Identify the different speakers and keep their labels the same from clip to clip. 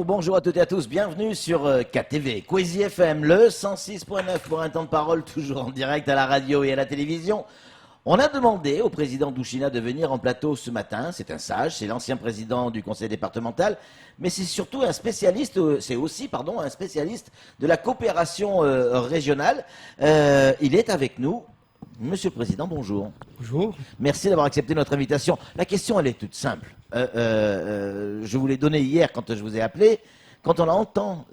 Speaker 1: bonjour à toutes et à tous, bienvenue sur KTV, Kwezi FM, le 106.9 pour un temps de parole, toujours en direct à la radio et à la télévision. On a demandé au président Douchina de venir en plateau ce matin, c'est un sage, c'est l'ancien président du conseil départemental, mais c'est surtout un spécialiste, un spécialiste de la coopération régionale. Il est avec nous. Monsieur le Président, bonjour.
Speaker 2: Bonjour.
Speaker 1: Merci d'avoir accepté notre invitation. La question, elle est toute simple. Je vous l'ai donnée hier quand je vous ai appelé. Quand on entend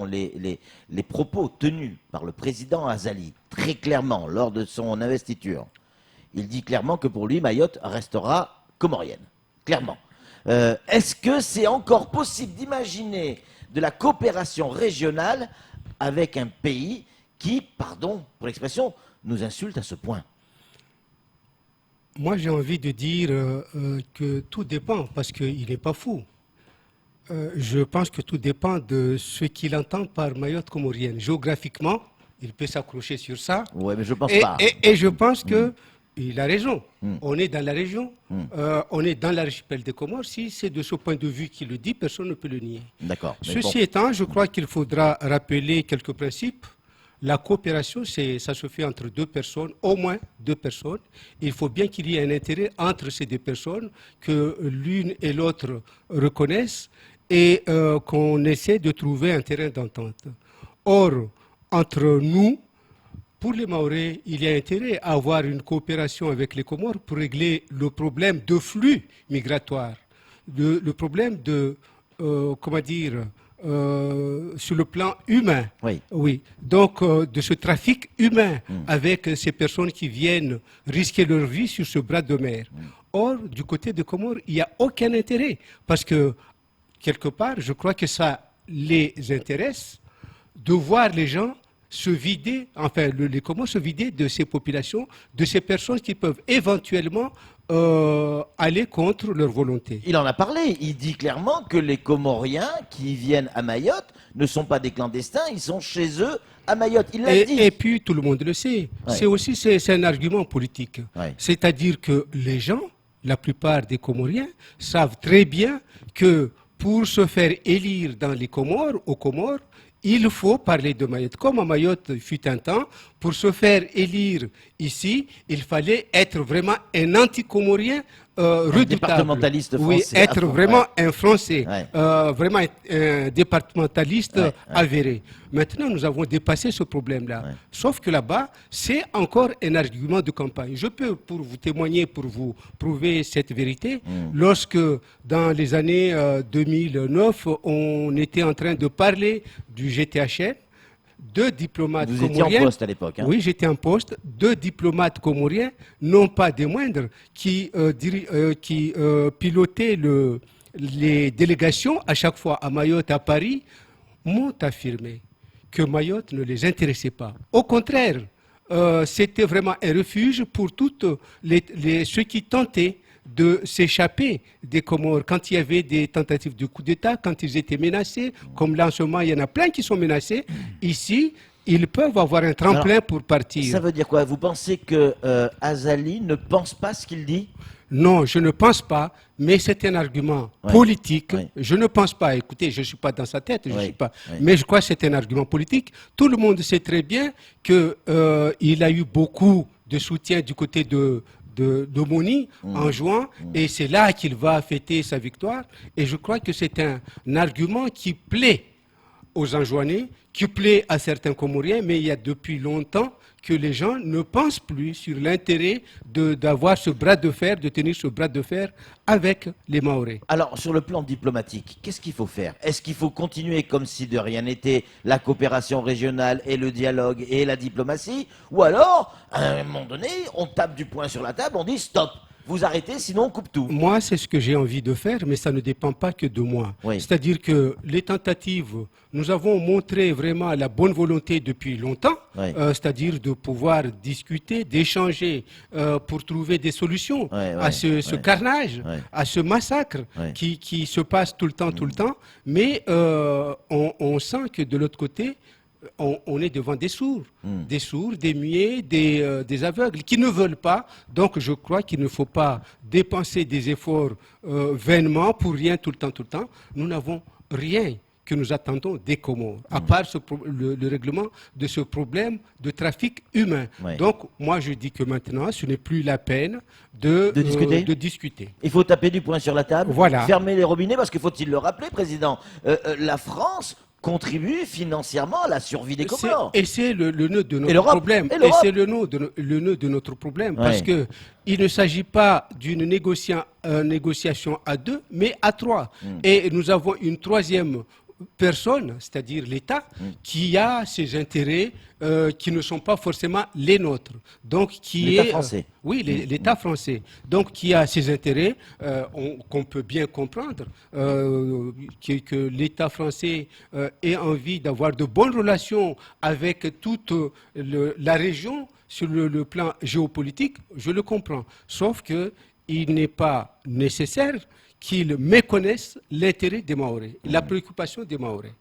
Speaker 1: les propos tenus par le président Azali, très clairement, lors de son investiture, il dit clairement que pour lui, Mayotte restera comorienne. Clairement. Est-ce que c'est encore possible d'imaginer de la coopération régionale avec un pays qui, pardon pour l'expression, nous insulte à ce point?
Speaker 2: Moi, j'ai envie de dire que tout dépend, parce qu'il n'est pas fou. Je pense que tout dépend de ce qu'il entend par Mayotte comorienne. Géographiquement, il peut s'accrocher sur ça.
Speaker 1: Oui, mais je pense pas.
Speaker 2: Et je pense qu'il a raison. On est dans la région, on est dans l'archipel des Comores. Si c'est de ce point de vue qu'il le dit, personne ne peut le nier.
Speaker 1: D'accord.
Speaker 2: Ceci étant, je crois qu'il faudra rappeler quelques principes. La coopération, ça se fait entre deux personnes, au moins deux personnes. Il faut bien qu'il y ait un intérêt entre ces deux personnes, que l'une et l'autre reconnaissent et qu'on essaie de trouver un terrain d'entente. Or, entre nous, pour les Mahorais, il y a intérêt à avoir une coopération avec les Comores pour régler le problème de flux migratoire, le problème de, sur le plan humain. Oui. Donc, de ce trafic humain avec ces personnes qui viennent risquer leur vie sur ce bras de mer. Or, du côté de Comores, il n'y a aucun intérêt. Parce que, quelque part, je crois que ça les intéresse de voir les gens se vider, enfin, les Comores se vider de ces populations, de ces personnes qui peuvent éventuellement aller contre leur volonté.
Speaker 1: Il en a parlé, il dit clairement que les Comoriens qui viennent à Mayotte ne sont pas des clandestins, ils sont chez eux à Mayotte. Il l'a dit.
Speaker 2: Et puis tout le monde le sait. Ouais. C'est un argument politique. Ouais. C'est-à-dire que les gens, la plupart des Comoriens, savent très bien que pour se faire élire dans les Comores, aux Comores, il faut parler de Mayotte. Comme à Mayotte fut un temps, pour se faire élire ici, il fallait être vraiment un anti-comorien redoutable.
Speaker 1: Départementaliste français.
Speaker 2: Oui, être vraiment un Français, vraiment un départementaliste avéré. Maintenant, nous avons dépassé ce problème-là. Sauf que là-bas, c'est encore un argument de campagne. Je peux, pour vous témoigner, pour vous prouver cette vérité, lorsque, dans les années 2009, on était en train de parler du GTHN, deux diplomates comoriens.
Speaker 1: Vous étiez en poste à l'époque.
Speaker 2: Oui, j'étais en poste. Deux diplomates comoriens, non pas des moindres, qui pilotaient les délégations à chaque fois à Mayotte, à Paris, m'ont affirmé que Mayotte ne les intéressait pas. Au contraire, c'était vraiment un refuge pour tous ceux qui tentaient de s'échapper des Comores quand il y avait des tentatives de coup d'État, quand ils étaient menacés, comme là en ce moment il y en a plein qui sont menacés. Ici, ils peuvent avoir un tremplin pour partir.
Speaker 1: Ça veut dire quoi? Vous pensez que Azali ne pense pas ce qu'il dit?
Speaker 2: Non, je ne pense pas, mais c'est un argument politique. Je ne pense pas, écoutez, je ne suis pas dans sa tête, mais je crois que c'est un argument politique. Tout le monde sait très bien qu'il a eu beaucoup de soutien du côté de Moni en juin, et c'est là qu'il va fêter sa victoire. Et je crois que c'est un argument qui plaît aux Anjouanais, qui plaît à certains Comoriens, mais il y a depuis longtemps que les gens ne pensent plus sur l'intérêt d'avoir ce bras de fer, de tenir ce bras de fer avec les Mahorais.
Speaker 1: Alors, sur le plan diplomatique, qu'est-ce qu'il faut faire? Est-ce qu'il faut continuer comme si de rien n'était, la coopération régionale et le dialogue et la diplomatie? Ou alors, à un moment donné, on tape du poing sur la table, on dit stop, vous arrêtez, sinon on coupe tout.
Speaker 2: Moi, c'est ce que j'ai envie de faire, mais ça ne dépend pas que de moi. C'est-à-dire que les tentatives, nous avons montré vraiment la bonne volonté depuis longtemps, c'est-à-dire de pouvoir discuter, d'échanger pour trouver des solutions à ce carnage, à ce massacre qui se passe tout le temps. Mais on sent que de l'autre côté, on est devant des sourds, des muets, des aveugles qui ne veulent pas. Donc je crois qu'il ne faut pas dépenser des efforts vainement pour rien tout le temps. Nous n'avons rien que nous attendons des Comores, à part le règlement de ce problème de trafic humain.
Speaker 1: Ouais.
Speaker 2: Donc, moi, je dis que maintenant, ce n'est plus la peine
Speaker 1: de
Speaker 2: discuter.
Speaker 1: Il faut taper du poing sur la table,
Speaker 2: voilà.
Speaker 1: Fermer les robinets, parce qu'il faut-il le rappeler, Président, la France contribue financièrement à la survie des Comores.
Speaker 2: Et c'est le nœud de notre problème. Et c'est le nœud de notre problème. Parce que il ne s'agit pas d'une négociation à deux, mais à trois. Et nous avons une troisième personne, c'est-à-dire l'État, qui a ses intérêts qui ne sont pas forcément les nôtres. Donc, qui
Speaker 1: l'État français.
Speaker 2: Oui, l'État français. Donc, qui a ses intérêts qu'on peut bien comprendre, que l'État français ait envie d'avoir de bonnes relations avec toute la région sur le plan géopolitique, je le comprends. Sauf qu'il n'est pas nécessaire qu'ils méconnaissent l'intérêt des Mahorais, la préoccupation des Mahorais.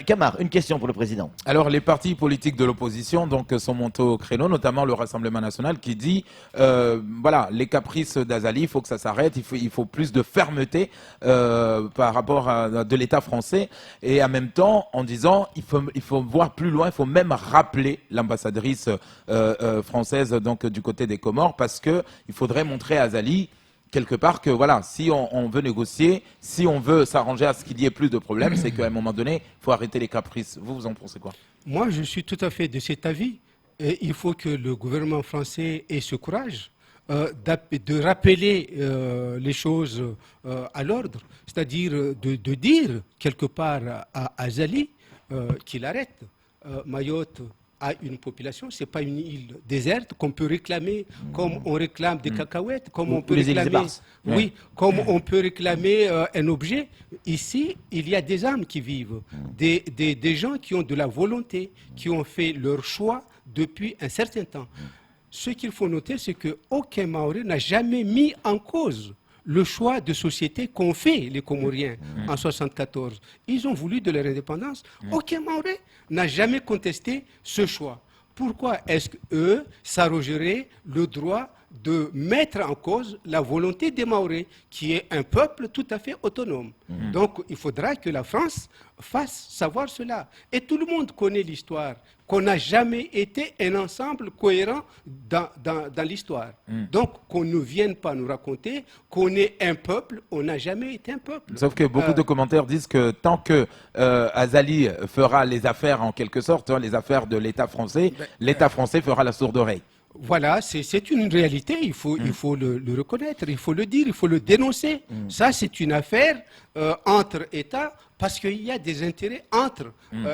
Speaker 1: Camar, une question pour le président.
Speaker 3: Alors, les partis politiques de l'opposition sont montés au créneau, notamment le Rassemblement national, qui dit voilà, les caprices d'Azali, il faut que ça s'arrête, il faut plus de fermeté par rapport à de l'État français, et en même temps, en disant il faut voir plus loin, il faut même rappeler l'ambassadrice française donc du côté des Comores, parce que il faudrait montrer à Azali quelque part que voilà, si on veut négocier, si on veut s'arranger à ce qu'il y ait plus de problèmes, c'est qu'à un moment donné, il faut arrêter les caprices. Vous en pensez quoi?
Speaker 2: Moi, je suis tout à fait de cet avis. Et il faut que le gouvernement français ait ce courage de rappeler les choses à l'ordre, c'est-à-dire de dire quelque part à Azali qu'il arrête. Mayotte a une population, ce n'est pas une île déserte qu'on peut réclamer comme on réclame des cacahuètes, comme on peut réclamer, comme on peut réclamer un objet. Ici, il y a des âmes qui vivent, des gens qui ont de la volonté, qui ont fait leur choix depuis un certain temps. Ce qu'il faut noter, c'est qu'aucun Maoré n'a jamais mis en cause le choix de société qu'ont fait les Comoriens en 1974. Ils ont voulu de leur indépendance. Aucun Maoré n'a jamais contesté ce choix. Pourquoi est-ce qu'eux s'arrogeraient le droit de mettre en cause la volonté des Maorés, qui est un peuple tout à fait autonome? Donc il faudra que la France fasse savoir cela. Et tout le monde connaît l'histoire, qu'on n'a jamais été un ensemble cohérent dans l'histoire. Donc qu'on ne vienne pas nous raconter qu'on est un peuple, on n'a jamais été un peuple.
Speaker 3: Sauf que beaucoup de commentaires disent que tant que Azali fera les affaires en quelque sorte, les affaires de l'État français, l'État français fera la sourde oreille.
Speaker 2: Voilà, c'est une réalité, il faut le reconnaître, il faut le dire, il faut le dénoncer. Ça, c'est une affaire entre États, parce qu'il y a des intérêts entre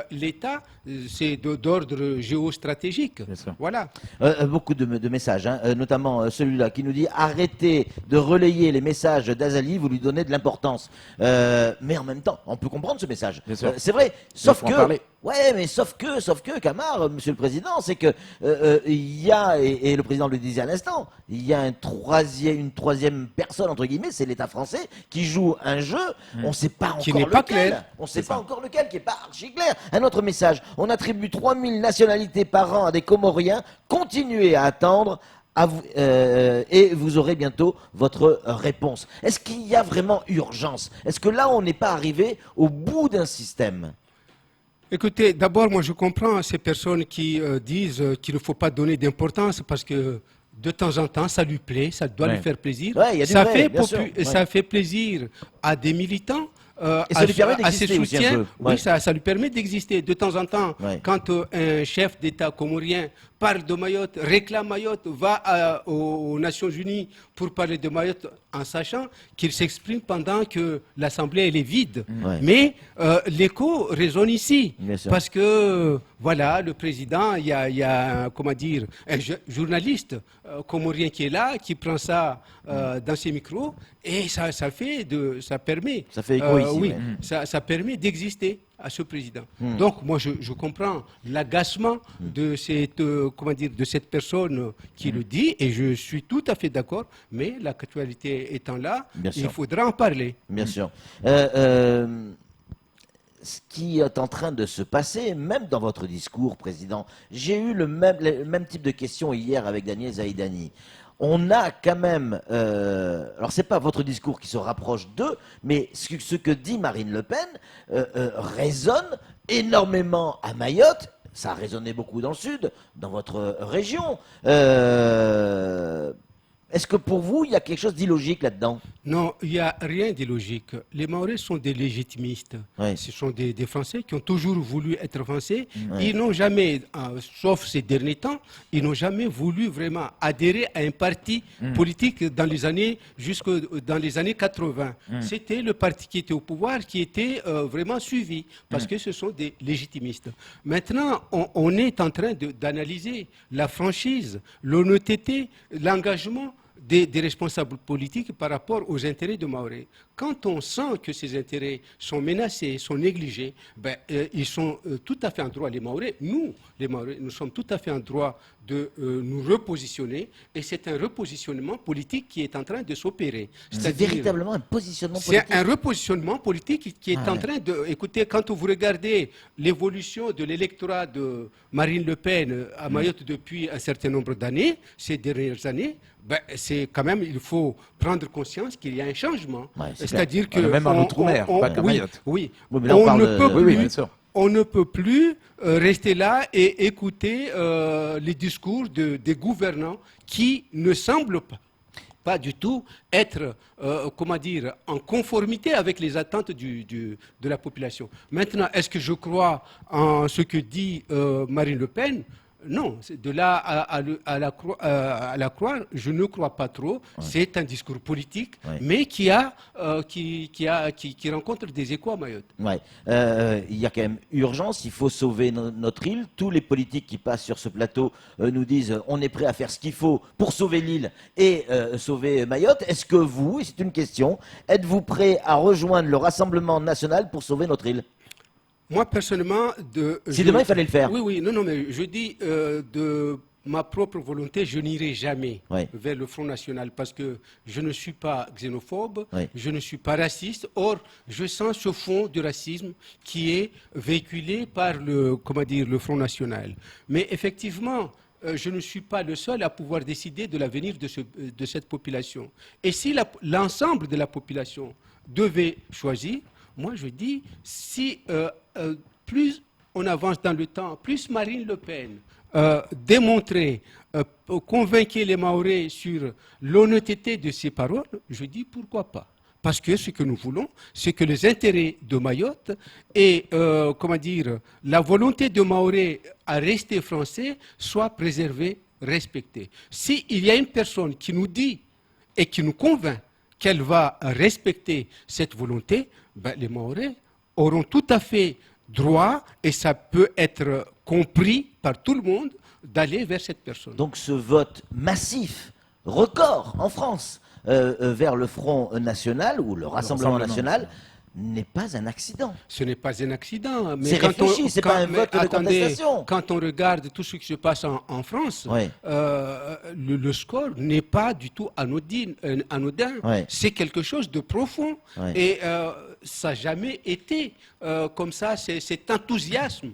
Speaker 2: l'État, c'est d'ordre géostratégique. Voilà.
Speaker 1: Beaucoup de messages, notamment celui-là qui nous dit « Arrêtez de relayer les messages d'Azali, vous lui donnez de l'importance. » Mais en même temps, on peut comprendre ce message. C'est vrai, sauf que... Ouais, mais sauf que, Camar, Monsieur le Président, c'est que il y a, et le Président le disait à l'instant, il y a une troisième personne, entre guillemets, c'est l'État français, qui joue un jeu, on ne sait pas encore lequel.
Speaker 2: Pas clair.
Speaker 1: On ne sait pas encore lequel, qui n'est pas archi clair. Un autre message, on attribue 3000 nationalités par an à des Comoriens, continuez à attendre, et vous aurez bientôt votre réponse. Est-ce qu'il y a vraiment urgence? Est-ce que là, on n'est pas arrivé au bout d'un système?
Speaker 2: Écoutez, d'abord, moi je comprends ces personnes qui disent qu'il ne faut pas donner d'importance parce que de temps en temps, ça lui plaît, ça doit lui faire plaisir. Ça fait plaisir à des militants.
Speaker 1: Et ça lui permet d'exister
Speaker 2: aussi un peu. Oui, ça lui permet d'exister. De temps en temps, quand un chef d'État comorien parle de Mayotte, réclame Mayotte, va aux Nations Unies pour parler de Mayotte, en sachant qu'il s'exprime pendant que l'Assemblée elle est vide. Mais l'écho résonne ici, parce que voilà, le président, il y a comment dire, un journaliste comorien qui est là, qui prend ça dans ses micros, et ça permet.
Speaker 1: Ça fait écho ici.
Speaker 2: Ça permet d'exister à ce président. Donc moi je comprends l'agacement de cette personne qui le dit, et je suis tout à fait d'accord, mais l'actualité étant là, il faudra en parler.
Speaker 1: Bien sûr. Ce qui est en train de se passer, même dans votre discours, Président, j'ai eu le même type de question hier avec Daniel Zaïdani. on a quand même, alors c'est pas votre discours qui se rapproche d'eux, mais ce que dit Marine Le Pen résonne énormément à Mayotte. Ça a résonné beaucoup dans le sud, dans votre région. Est-ce que pour vous, il y a quelque chose d'illogique là-dedans?
Speaker 2: Non, il n'y a rien d'illogique. Les Mahorais sont des légitimistes.
Speaker 1: Oui.
Speaker 2: Ce sont des Français qui ont toujours voulu être Français.
Speaker 1: Oui.
Speaker 2: Ils n'ont jamais, sauf ces derniers temps, ils n'ont jamais voulu vraiment adhérer à un parti politique dans les années, jusque dans les années 80. C'était le parti qui était au pouvoir qui était vraiment suivi, parce que ce sont des légitimistes. Maintenant, on est en train d'analyser la franchise, l'honnêteté, l'engagement des responsables politiques par rapport aux intérêts de Mahorais. Quand on sent que ces intérêts sont menacés, sont négligés, ils sont tout à fait en droit, les Mahorais, les Mahorais, nous sommes tout à fait en droit de nous repositionner, et c'est un repositionnement politique qui est en train de s'opérer.
Speaker 1: C'est véritablement un positionnement politique.
Speaker 2: C'est un repositionnement politique qui est en train de... Écoutez, quand vous regardez l'évolution de l'électorat de Marine Le Pen à Mayotte depuis un certain nombre d'années, ces dernières années, c'est quand même, il faut prendre conscience qu'il y a un changement.
Speaker 1: Ouais,
Speaker 2: c'est-à-dire que...
Speaker 3: Même en Outre-mer, pas qu'à Mayotte.
Speaker 2: Oui,
Speaker 1: mais là,
Speaker 2: on ne peut plus rester là et écouter les discours des gouvernants qui ne semblent pas du tout être, en conformité avec les attentes de la population. Maintenant, est-ce que je crois en ce que dit Marine Le Pen ? Non, de là à la croire, je ne crois pas trop. Ouais. C'est un discours politique, mais qui rencontre des échos à Mayotte.
Speaker 1: Ouais. Il y a quand même urgence, il faut sauver notre île. Tous les politiques qui passent sur ce plateau nous disent on est prêt à faire ce qu'il faut pour sauver l'île et sauver Mayotte. Est-ce que vous, et c'est une question, êtes-vous prêt à rejoindre le Rassemblement national pour sauver notre île ?
Speaker 2: Moi, personnellement...
Speaker 1: Si demain, il fallait le faire.
Speaker 2: Oui, non, mais je dis de ma propre volonté, je n'irai jamais vers le Front National parce que je ne suis pas xénophobe, je ne suis pas raciste. Or, je sens ce fond de racisme qui est véhiculé par le Front National. Mais effectivement... je ne suis pas le seul à pouvoir décider de l'avenir de cette population. Et si l'ensemble de la population devait choisir, moi je dis, si plus on avance dans le temps, plus Marine Le Pen démontrait, convaincait les Mahorais sur l'honnêteté de ses paroles, je dis pourquoi pas. Parce que ce que nous voulons, c'est que les intérêts de Mayotte et la volonté de Mahorais à rester français soient préservés, respectés. S'il y a une personne qui nous dit et qui nous convainc qu'elle va respecter cette volonté, les Mahorais auront tout à fait droit, et ça peut être compris par tout le monde, d'aller vers cette personne.
Speaker 1: Donc ce vote massif, record en France, vers le Front National ou le Rassemblement National n'est pas un accident.
Speaker 2: Ce n'est pas un accident.
Speaker 1: C'est réfléchi, c'est pas un vote de contestation.
Speaker 2: Quand on regarde tout ce qui se passe en France, le score n'est pas du tout anodin. C'est quelque chose de profond. Et ça n'a jamais été comme ça, cet enthousiasme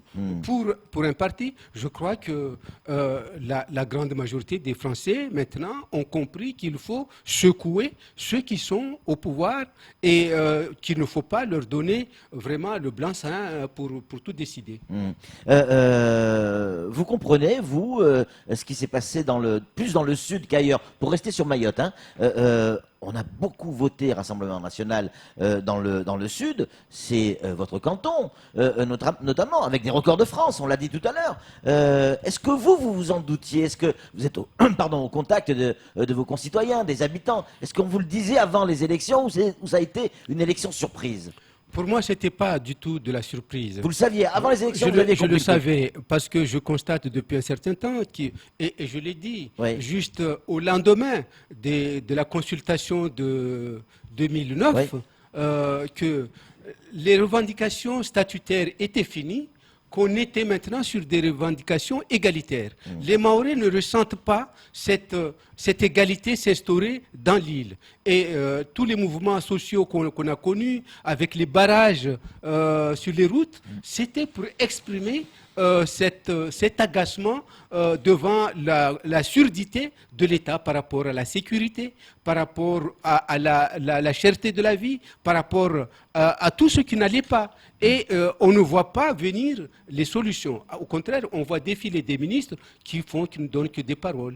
Speaker 2: pour un parti. Je crois que la grande majorité des Français, maintenant, ont compris qu'il faut secouer ceux qui sont au pouvoir et qu'il ne faut pas leur donner vraiment le blanc-seing pour tout décider.
Speaker 1: Vous comprenez, vous, ce qui s'est passé plus dans le sud qu'ailleurs, pour rester sur Mayotte, on a beaucoup voté Rassemblement National dans le sud, c'est votre canton, notamment avec des records de France, on l'a dit tout à l'heure. Est-ce que vous en doutiez? Est-ce que vous êtes au contact de vos concitoyens, des habitants? Est-ce qu'on vous le disait avant les élections ou ça a été une élection surprise?
Speaker 2: Pour moi, ce n'était pas du tout de la surprise.
Speaker 1: Vous le saviez, avant les élections,
Speaker 2: je le savais, parce que je constate depuis un certain temps, et je l'ai dit, juste au lendemain de la consultation de 2009, que les revendications statutaires étaient finies, qu'on était maintenant sur des revendications égalitaires. Les Mahorais ne ressentent pas cette égalité s'instaurer dans l'île. Et tous les mouvements sociaux qu'on a connus, avec les barrages sur les routes, c'était pour exprimer cet agacement devant la surdité de l'État par rapport à la sécurité, par rapport à la cherté de la vie, par rapport à tout ce qui n'allait pas. Et on ne voit pas venir les solutions. Au contraire, on voit défiler des ministres qui ne donnent que des paroles,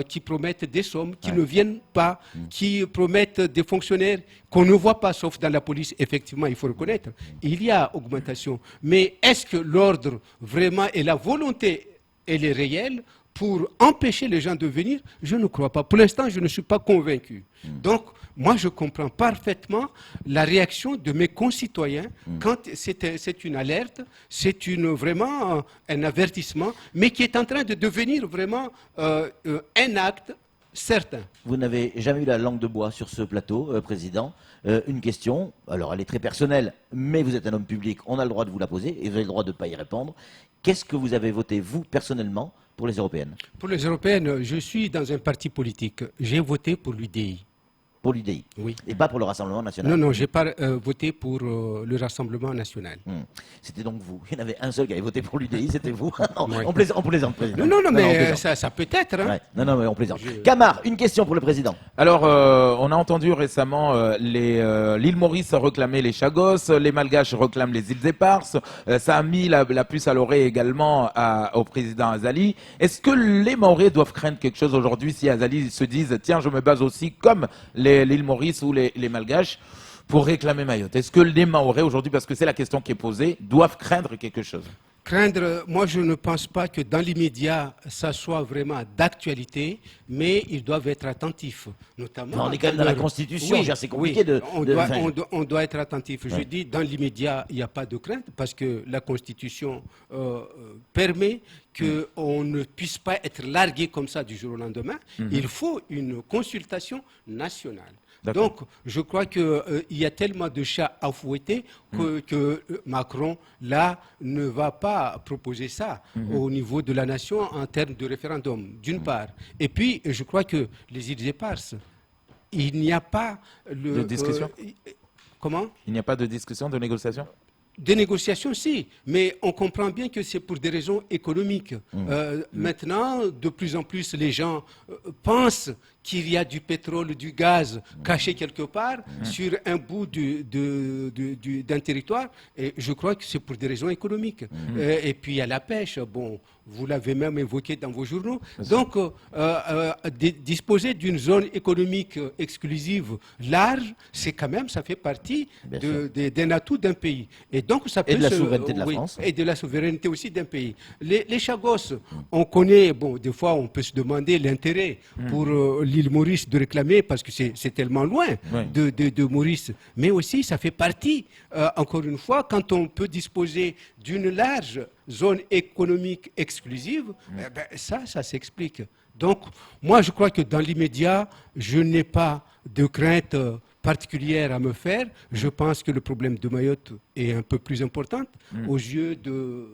Speaker 2: qui promettent des sommes, qui ne viennent pas, qui promettent des fonctionnaires qu'on ne voit pas, sauf dans la police. Effectivement, il faut reconnaître, il y a augmentation. Mais est-ce que l'ordre vraiment et la volonté, elle est réelle pour empêcher les gens de venir? Je ne crois pas. Pour l'instant, je ne suis pas convaincu. Donc, moi, je comprends parfaitement la réaction de mes concitoyens quand c'est une alerte, c'est vraiment un avertissement, mais qui est en train de devenir vraiment un acte certain.
Speaker 1: Vous n'avez jamais eu la langue de bois sur ce plateau, Président. Une question, alors elle est très personnelle, mais vous êtes un homme public, on a le droit de vous la poser et vous avez le droit de ne pas y répondre. Qu'est-ce que vous avez voté, vous, personnellement, pour les européennes?
Speaker 2: Pour les européennes, je suis dans un parti politique. J'ai voté pour l'UDI.
Speaker 1: Pour l'UDI?
Speaker 2: Oui.
Speaker 1: Et pas pour le Rassemblement national?
Speaker 2: Non, je n'ai pas voté pour le Rassemblement national.
Speaker 1: C'était donc vous. Il y en avait un seul qui avait voté pour l'UDI, c'était vous.
Speaker 2: Oui.
Speaker 1: On plaisante, Président.
Speaker 2: Non, mais ça peut être. Hein.
Speaker 1: Ouais. Non, mais on plaisante. Camar, une question pour le Président.
Speaker 3: Alors, on a entendu récemment l'île Maurice réclamer les Chagos, les Malgaches réclament les îles Éparses. Ça a mis la puce à l'oreille également au président Azali. Est-ce que les Mahorais doivent craindre quelque chose aujourd'hui si Azali se disent « Tiens, je me base aussi comme l'île Maurice ou les Malgaches pour réclamer Mayotte ». Est-ce que les Mahorais aujourd'hui, parce que c'est la question qui est posée, doivent craindre quelque chose?
Speaker 2: Craindre, moi je ne pense pas que dans l'immédiat ça soit vraiment d'actualité, mais ils doivent être attentifs, notamment.
Speaker 1: On est quand même dans la Constitution,
Speaker 2: oui,
Speaker 1: c'est compliqué de...
Speaker 2: On doit être attentif. Je dis dans l'immédiat il n'y a pas de crainte parce que la Constitution permet qu'on ne puisse pas être largué comme ça du jour au lendemain. Il faut une consultation nationale. Donc, je crois qu'il y a tellement de chats à fouetter que Macron, là, ne va pas proposer ça au niveau de la nation en termes de référendum, d'une part. Et puis, je crois que les îles Éparses, il n'y a pas...
Speaker 3: De discussion
Speaker 2: comment?
Speaker 3: Il n'y a pas de discussion, de négociation?
Speaker 2: Des négociations, si, mais on comprend bien que c'est pour des raisons économiques. Maintenant, de plus en plus, les gens pensent qu'il y a du pétrole, du gaz caché quelque part sur un bout d'un territoire. Et je crois que c'est pour des raisons économiques. Et puis, il y a la pêche. Bon, vous l'avez même évoqué dans vos journaux. Donc, disposer d'une zone économique exclusive large, c'est quand même, ça fait partie d'un atout d'un pays. Et donc, ça peut
Speaker 1: de la souveraineté de la France.
Speaker 2: Et de la souveraineté aussi d'un pays. Les Chagos, on connaît, bon, des fois, on peut se demander l'intérêt pour l'île Maurice de réclamer, parce que c'est tellement loin de Maurice. Mais aussi, ça fait partie, encore une fois, quand on peut disposer d'une large zone économique exclusive, ça s'explique. Donc, moi, je crois que dans l'immédiat, je n'ai pas de crainte particulière à me faire. Je pense que le problème de Mayotte est un peu plus important aux yeux de...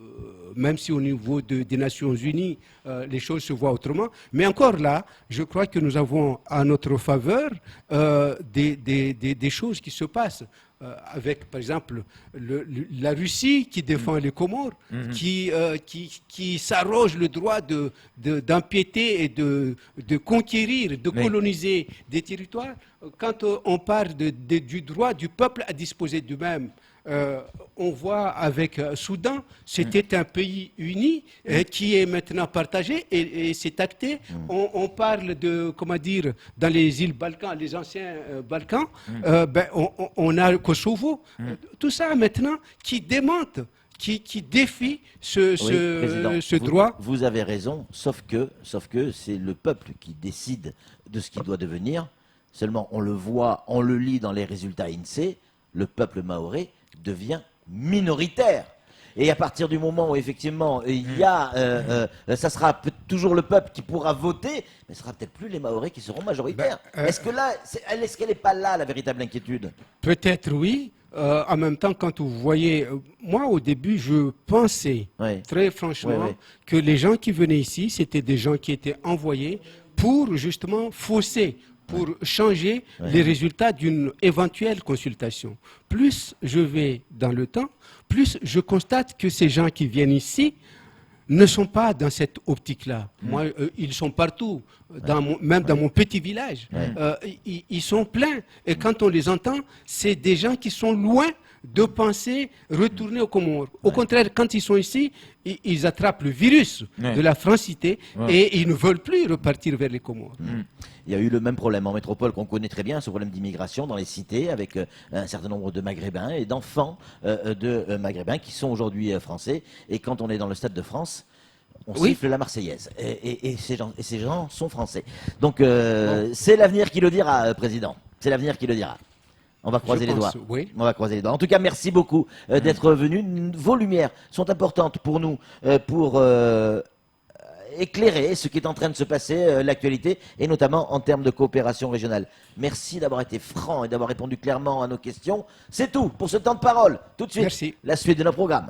Speaker 2: Même si au niveau des Nations Unies, les choses se voient autrement. Mais encore là, je crois que nous avons à notre faveur des choses qui se passent. Avec, par exemple, la Russie qui défend les Comores, qui s'arroge le droit d'empiéter et de conquérir, de coloniser des territoires. Quand on parle du droit du peuple à disposer d'eux-mêmes, on voit avec Soudan, c'était un pays uni qui est maintenant partagé et c'est acté. On parle de, comment dire, dans les îles Balkans, les anciens Balkans, on a Kosovo. Tout ça maintenant qui démente, qui défie ce droit.
Speaker 1: Vous avez raison, sauf que c'est le peuple qui décide de ce qu'il doit devenir. Seulement, on le voit, on le lit dans les résultats INSEE, le peuple mahorais devient minoritaire. Et à partir du moment où effectivement il y a, ça sera toujours le peuple qui pourra voter, mais ce sera peut-être plus les Mahorais qui seront majoritaires. Est-ce qu'elle n'est pas là la véritable inquiétude?
Speaker 2: Peut-être oui. En même temps, quand vous voyez, moi au début, je pensais très franchement que les gens qui venaient ici, c'était des gens qui étaient envoyés pour justement fausser, pour changer les résultats d'une éventuelle consultation. Plus je vais dans le temps, plus je constate que ces gens qui viennent ici ne sont pas dans cette optique-là. Moi, ils sont partout, même dans mon petit village. Ils sont pleins. Et quand on les entend, c'est des gens qui sont loin de penser retourner aux Comores. Au contraire, quand ils sont ici, ils attrapent le virus de la francité et ils ne veulent plus repartir vers les Comores.
Speaker 1: Il y a eu le même problème en métropole qu'on connaît très bien, ce problème d'immigration dans les cités, avec un certain nombre de Maghrébins et d'enfants de Maghrébins qui sont aujourd'hui français. Et quand on est dans le Stade de France, on siffle la Marseillaise. Et ces gens sont français. Donc c'est l'avenir qui le dira, Président. C'est l'avenir qui le dira. On va croiser les doigts.
Speaker 2: Oui.
Speaker 1: On va croiser les doigts. En tout cas, merci beaucoup d'être venu. Vos lumières sont importantes pour nous, pour éclairer ce qui est en train de se passer, l'actualité, et notamment en termes de coopération régionale. Merci d'avoir été franc et d'avoir répondu clairement à nos questions. C'est tout pour ce temps de parole. Tout de suite,
Speaker 2: merci.
Speaker 1: La suite de nos programmes.